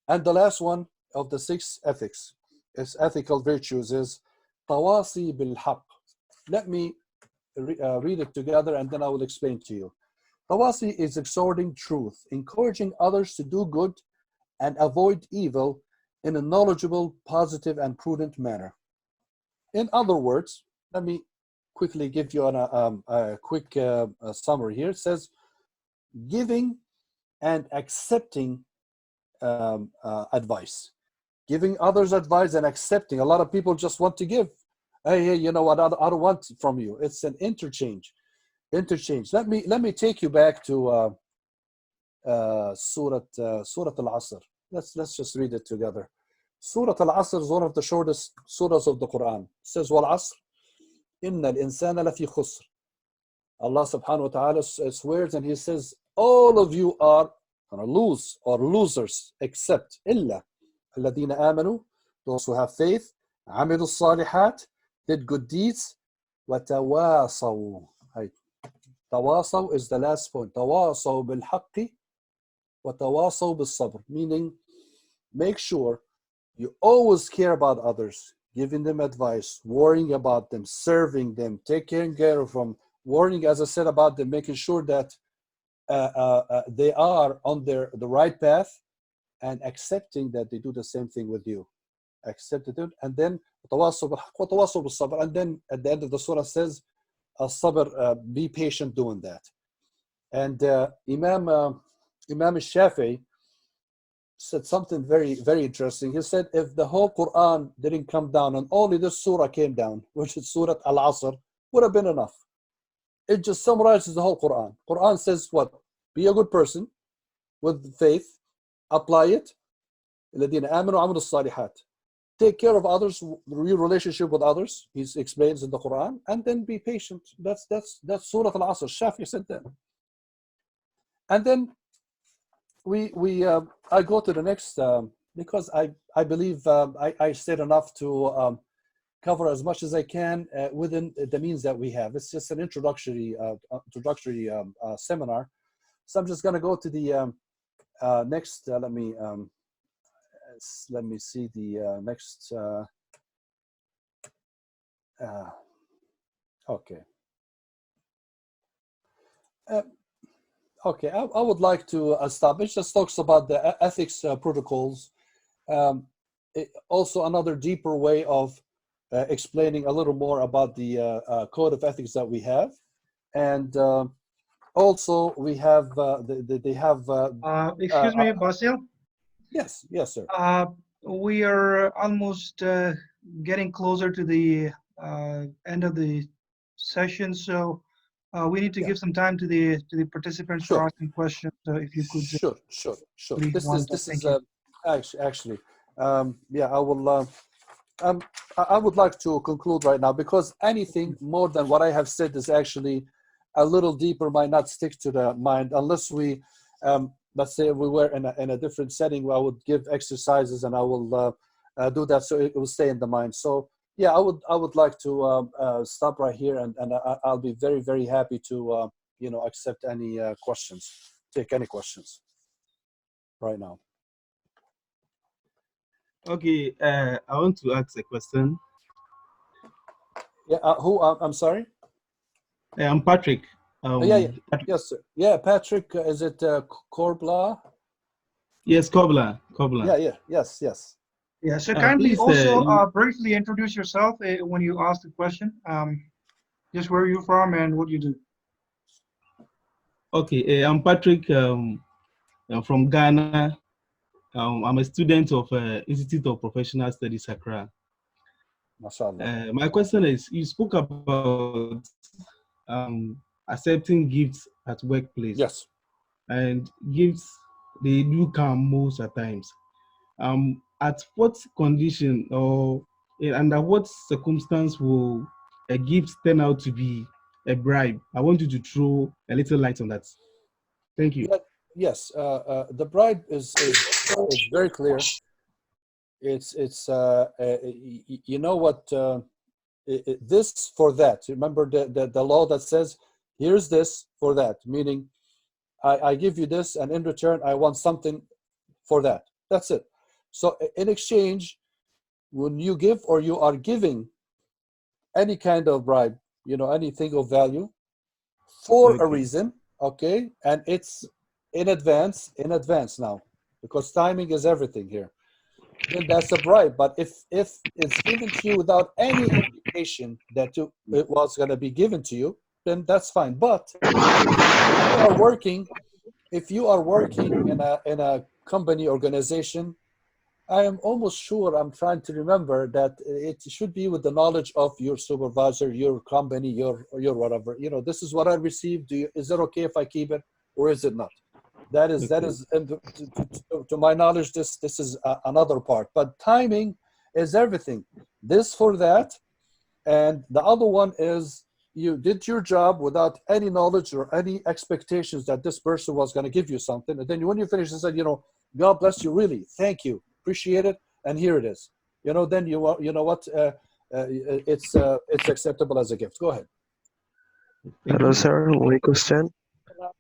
And the last one of the 6 ethics is ethical virtues is tawasi bil haqq. Let me read it together and then I will explain to you. Tawasi is exhorting truth, encouraging others to do good and avoid evil in a knowledgeable, positive, and prudent manner. In other words, let me quickly give you a quick summary here. It says, giving and accepting advice. Giving others advice and accepting. A lot of people just want to give. Hey, you know what? I don't want from you. It's an interchange. Let me take you back to Surah Al-Asr. Let's just read it together. Surah Al-Asr is one of the shortest surahs of the Quran. It says, وَالْعَصْرِ إِنَّ الْإِنسَانَ لَفِي خُسْرٍ. Allah subhanahu wa ta'ala swears and he says, all of you are gonna lose or losers except إِلَّا الَّذِينَ آمَنُوا, those who have faith, عَمِلُوا الصَّالِحَاتِ, did good deeds, وَتَوَاصَوْا. Tawasaw is the last point. Tawasaw bil haqqi wa tawasaw bil sabr. Meaning, make sure you always care about others, giving them advice, worrying about them, serving them, taking care of them, worrying, as I said, about them, making sure that they are on the right path, and accepting that they do the same thing with you. Accept it, and then tawasaw bil haqq wa tawasaw bil sabr. And then at the end of the surah says, sabr, be patient doing that. And Imam al-Shafi'i said something very, very interesting. He said, if the whole Quran didn't come down and only this surah came down, which is Surah Al-Asr, would have been enough. It just summarizes the whole Quran. Quran says what? Be a good person with faith, apply it. الَّذِينَ آمَنُوا وَعَمِلُوا الصَّالِحَاتِ. Take care of others, your relationship with others, he explains in the Quran, and then be patient. That's Surah Al-Asr. Shafi said that. And then I go to the next, because I believe I said enough to cover as much as I can within the means that we have. It's just an introductory seminar. So I'm just going to go to the next, let me see the next. Okay. Okay, I would like to establish, just talks about the ethics protocols. Also another deeper way of explaining a little more about the code of ethics that we have. And also we have, they have... excuse me, Basil? Yes, sir. We are almost getting closer to the end of the session, so we need to give some time to the participants for asking questions. So if you could just sure. This is actually yeah, I will. I would like to conclude right now, because anything more than what I have said is actually a little deeper, might not stick to the mind unless we. Let's say we were in a different setting where I would give exercises and I will do that so it will stay in the mind. So yeah, I would like to stop right here, and I'll be very, very happy to accept any questions, take any questions right now. Okay, I want to ask a question. Yeah, who? I'm sorry. I'm Patrick. Yeah. Yes, sir. Yeah, Patrick. Is it Corbla? Yes, Kobla. Yeah. Yes. Yeah. So kindly please, also briefly introduce yourself when you ask the question. Just where you're from and what you do. Okay, I'm Patrick. I'm from Ghana. I'm a student of Institute of Professional Studies, Accra. MashaAllah. My question is: you spoke about accepting gifts at workplace. Yes. And gifts, they do come most at times. At what condition or under what circumstance will a gift turn out to be a bribe? I want you to throw a little light on that. Thank you. Yes. The bribe is very clear. It's you know what, this for that. Remember the law that says here's this for that, meaning I give you this and in return I want something for that. That's it. So in exchange, when you give or you are giving any kind of bribe, anything of value for a reason, okay, and it's in advance now, because timing is everything here, then that's a bribe. But if it's given to you without any indication that it was going to be given to you, then that's fine. But if you are working in a company organization, I am almost sure, I'm trying to remember, that it should be with the knowledge of your supervisor, your company, your whatever. This is what I received. Is it okay if I keep it, or is it not? That is, and to my knowledge, this is another part. But timing is everything. This for that, and the other one is you did your job without any knowledge or any expectations that this person was going to give you something, and then when you finish, you said, God bless you, really, thank you, appreciate it, and here it is. Then you know what? It's acceptable as a gift. Go ahead. Hello, sir. One question.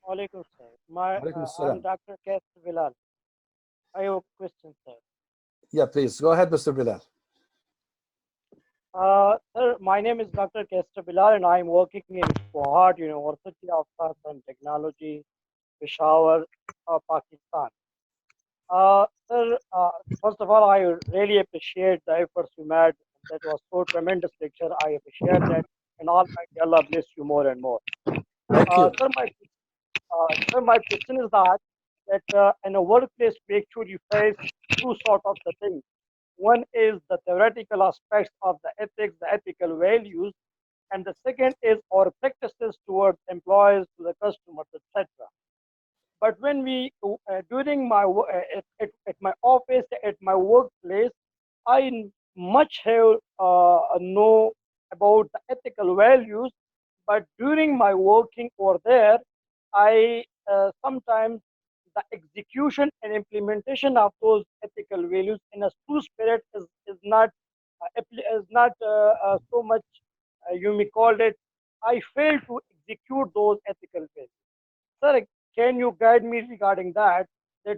Alaikum, sir. Alaikum I'm salam. Dr. Kes Bilal. I have a question, sir. Yeah, please go ahead, Mr. Bilal. Sir, my name is Dr. Kester Bilal, and I'm working in Fuad University of Science and Technology, Peshawar, Pakistan. Sir, first of all, I really appreciate the efforts you made. That was so tremendous lecture. I appreciate that, and Almighty Allah bless you more and more. Thank you. Sir, my question is that in a workplace, we actually face two sort of the things. One is the theoretical aspects of the ethics, the ethical values, and the second is our practices towards employees, to the customers, etc. But when we, during my at my office, at my workplace, I much have know about the ethical values, but during my working over there, I sometimes the execution and implementation of those ethical values in a true spirit is not so much, you may call it, I fail to execute those ethical values. Sir, can you guide me regarding that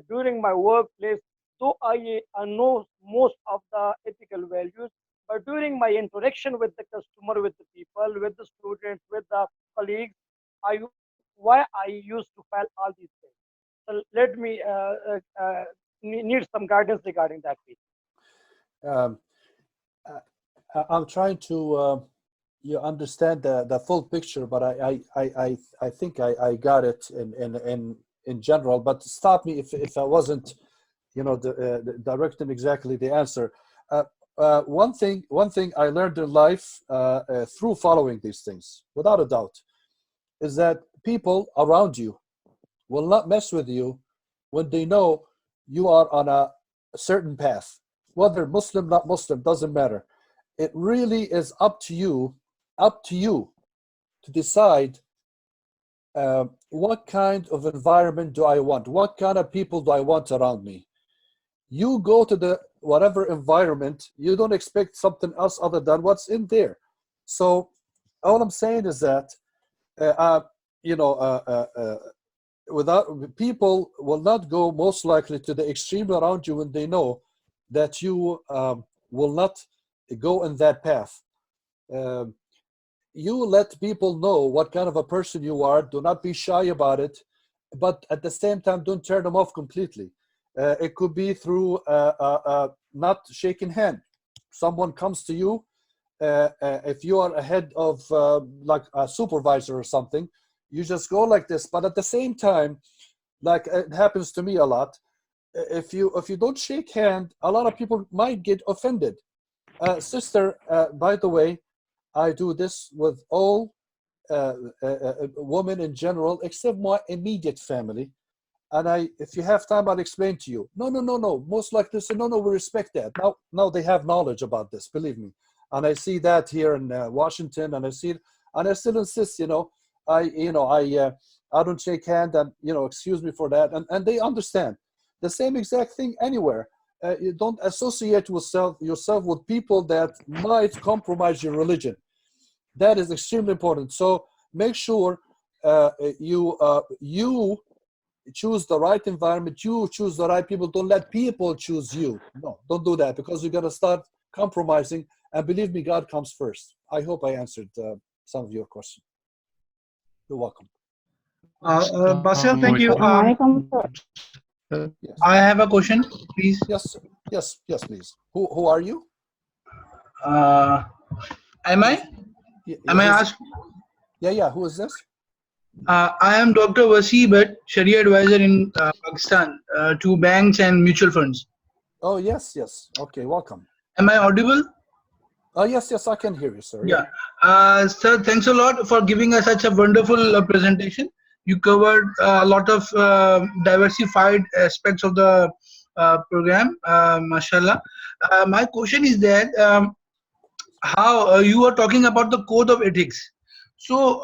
during my workplace, though I know most of the ethical values, but during my interaction with the customer, with the people, with the students, with the colleagues, why I used to fail all these things. So let me need some guidance regarding that, please. I'm trying to you understand the full picture, but I think I got it in general. But stop me if I wasn't directing exactly the answer. One thing I learned in life through following these things, without a doubt, is that people around you will not mess with you when they know you are on a certain path. Whether Muslim, not Muslim, doesn't matter. It really is up to you to decide what kind of environment do I want? What kind of people do I want around me? You go to the whatever environment, you don't expect something else other than what's in there. So all I'm saying is that without people will not go most likely to the extreme around you when they know that you will not go in that path. You let people know what kind of a person you are. Do not be shy about it, but at the same time, don't turn them off completely. It could be through not shaking hand. Someone comes to you, if you are ahead of like a supervisor or something, you just go like this. But at the same time, like it happens to me a lot, if you don't shake hand, a lot of people might get offended. Sister, by the way, I do this with all women in general, except my immediate family. And if you have time, I'll explain to you. No. Most likely say, no, we respect that. Now they have knowledge about this, believe me. And I see that here in Washington, and I see it, and I still insist, I don't shake hand, and excuse me for that, and they understand. The same exact thing anywhere. You don't associate yourself with people that might compromise your religion. That is extremely important. So make sure you choose the right environment. You choose the right people. Don't let people choose you. No, don't do that, because you're gonna start compromising. And believe me, God comes first. I hope I answered some of your questions. You're welcome. Basil, thank you. Yes. I have a question, please. Yes. Yes. Yes, please. Who are you? Am I? Am I asked? Yeah. Who is this? I am Dr. WESIF, Sharia advisor in Pakistan to banks and mutual funds. Oh, yes. Okay, welcome. Am I audible? Oh, yes, I can hear you, sir. Yeah. Sir, thanks a lot for giving us such a wonderful presentation. You covered a lot of diversified aspects of the program, mashallah. My question is that how you are talking about the code of ethics. So,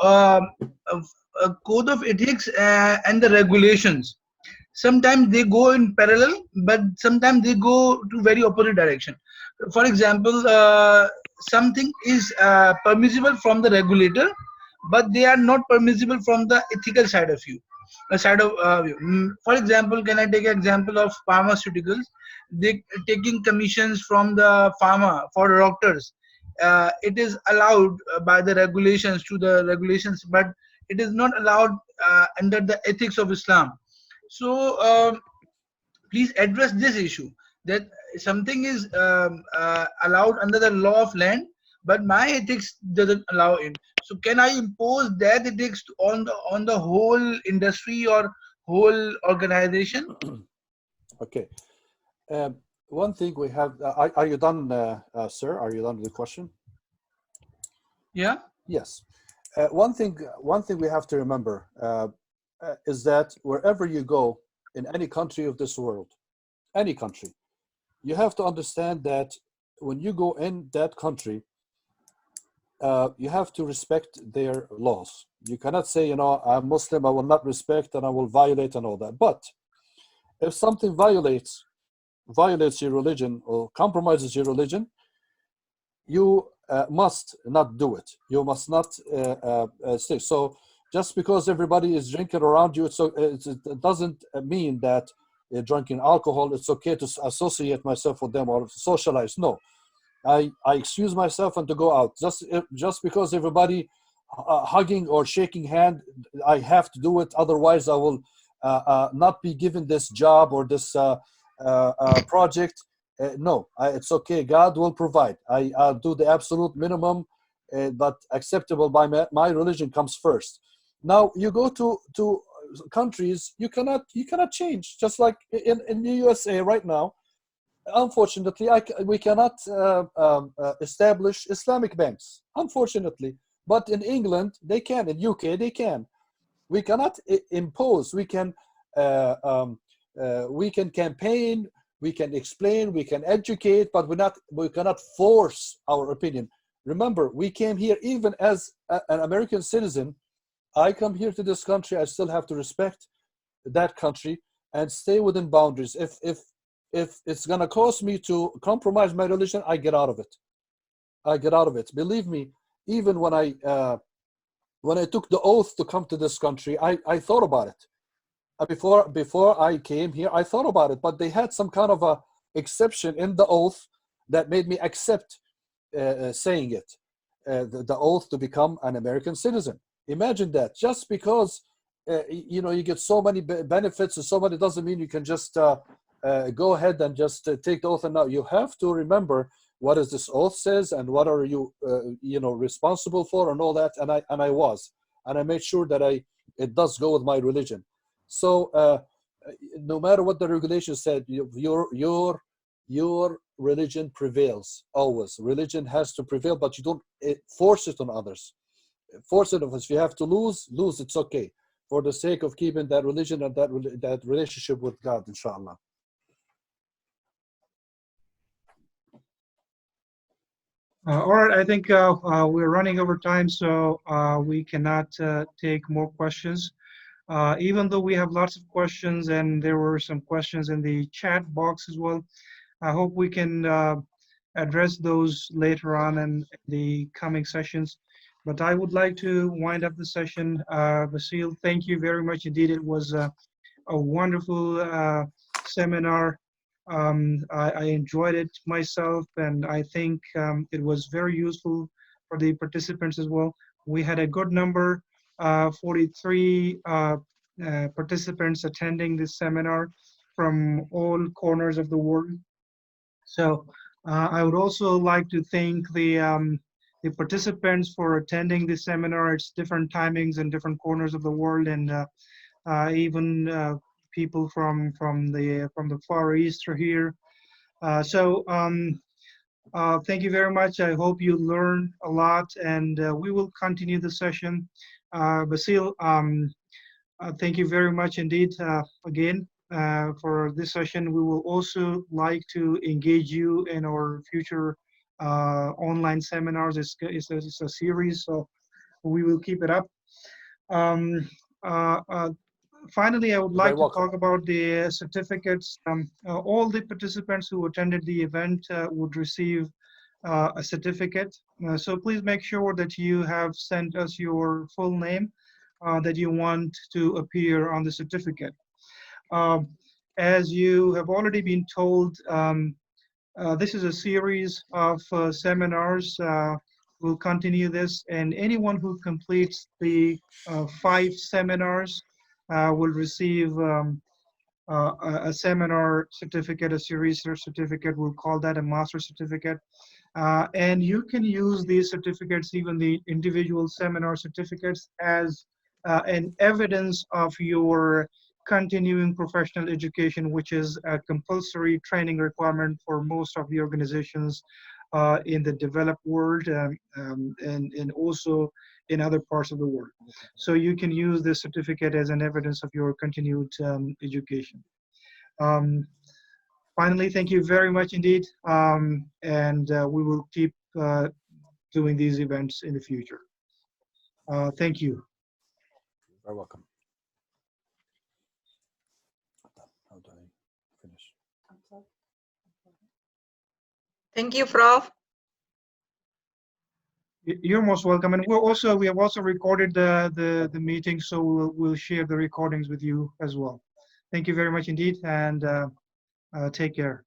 code of ethics and the regulations, sometimes they go in parallel, but sometimes they go to very opposite direction. For example, something is permissible from the regulator, but they are not permissible from the ethical side of view. For example, can I take an example of pharmaceuticals? They taking commissions from the pharma for doctors. It is allowed by the regulations to the regulations, but it is not allowed under the ethics of Islam. So please address this issue, that something is allowed under the law of land, but my ethics doesn't allow it. So can I impose that ethics on the whole industry or whole organization? Okay. One thing we have. Are you done, sir? Are you done with the question? Yeah. Yes. One thing we have to remember is that wherever you go in any country of this world, any country, you have to understand that when you go in that country, you have to respect their laws. You cannot say, I'm Muslim, I will not respect and I will violate and all that. But if something violates your religion or compromises your religion, you must not do it. You must not stay. So just because everybody is drinking around you, it doesn't mean that drinking alcohol, it's okay to associate myself with them or socialize. No, I excuse myself and to go out. Just because everybody hugging or shaking hand, I have to do it. Otherwise, I will not be given this job or this project. No, it's okay. God will provide. I'll do the absolute minimum, but acceptable by my religion comes first. Now you go to countries, you cannot change. Just like in the USA right now, unfortunately, we cannot establish Islamic banks. Unfortunately, but in England they can. In UK they can. We cannot impose. We can campaign. We can explain, we can educate, but we cannot force our opinion. Remember, we came here even as an American citizen. I come here to this country, I still have to respect that country and stay within boundaries. If it's gonna cost me to compromise my religion, I get out of it. Believe me, even when I took the oath to come to this country, I thought about it. Before I came here, I thought about it, but they had some kind of a exception in the oath that made me accept saying it, the oath to become an American citizen. Imagine that. Just because you get so many benefits and so many, doesn't mean you can just go ahead and just take the oath. And now you have to remember what does this oath says and what are you responsible for and all that. And I made sure that it does go with my religion. So no matter what the regulation said, your religion prevails always. Religion has to prevail, but you don't force it on others. Force it on us. If you have to lose, it's okay. For the sake of keeping that religion and that relationship with God, inshallah. All right, I think we're running over time, so we cannot take more questions. Even though we have lots of questions and there were some questions in the chat box as well, I hope we can address those later on in the coming sessions. But I would like to wind up the session. Basil, thank you very much indeed. It was a wonderful seminar. I enjoyed it myself, and I think it was very useful for the participants as well. We had a good number, 43 participants attending this seminar from all corners of the world. So I would also like to thank the participants for attending this seminar. It's different timings in different corners of the world, and even people from the Far East are here. Thank you very much. I hope you learned a lot, and we will continue the session. Basil, thank you very much indeed again for this session. We will also like to engage you in our future online seminars. It's a series, so we will keep it up. Finally, I would like to talk about the certificates. All the participants who attended the event would receive a certificate. So please make sure that you have sent us your full name that you want to appear on the certificate. As you have already been told, this is a series of seminars. We'll continue this, and anyone who completes the 5 seminars will receive a seminar certificate, a research certificate. We'll call that a master certificate. And you can use these certificates, even the individual seminar certificates, as an evidence of your continuing professional education, which is a compulsory training requirement for most of the organizations in the developed world and also in other parts of the world. So you can use this certificate as an evidence of your continued education. Finally, thank you very much indeed, and we will keep doing these events in the future. Thank you. You're very welcome. How do I finish? Thank you, Prof. You're most welcome, and we have also recorded the meeting, so we'll share the recordings with you as well. Thank you very much indeed, and take care.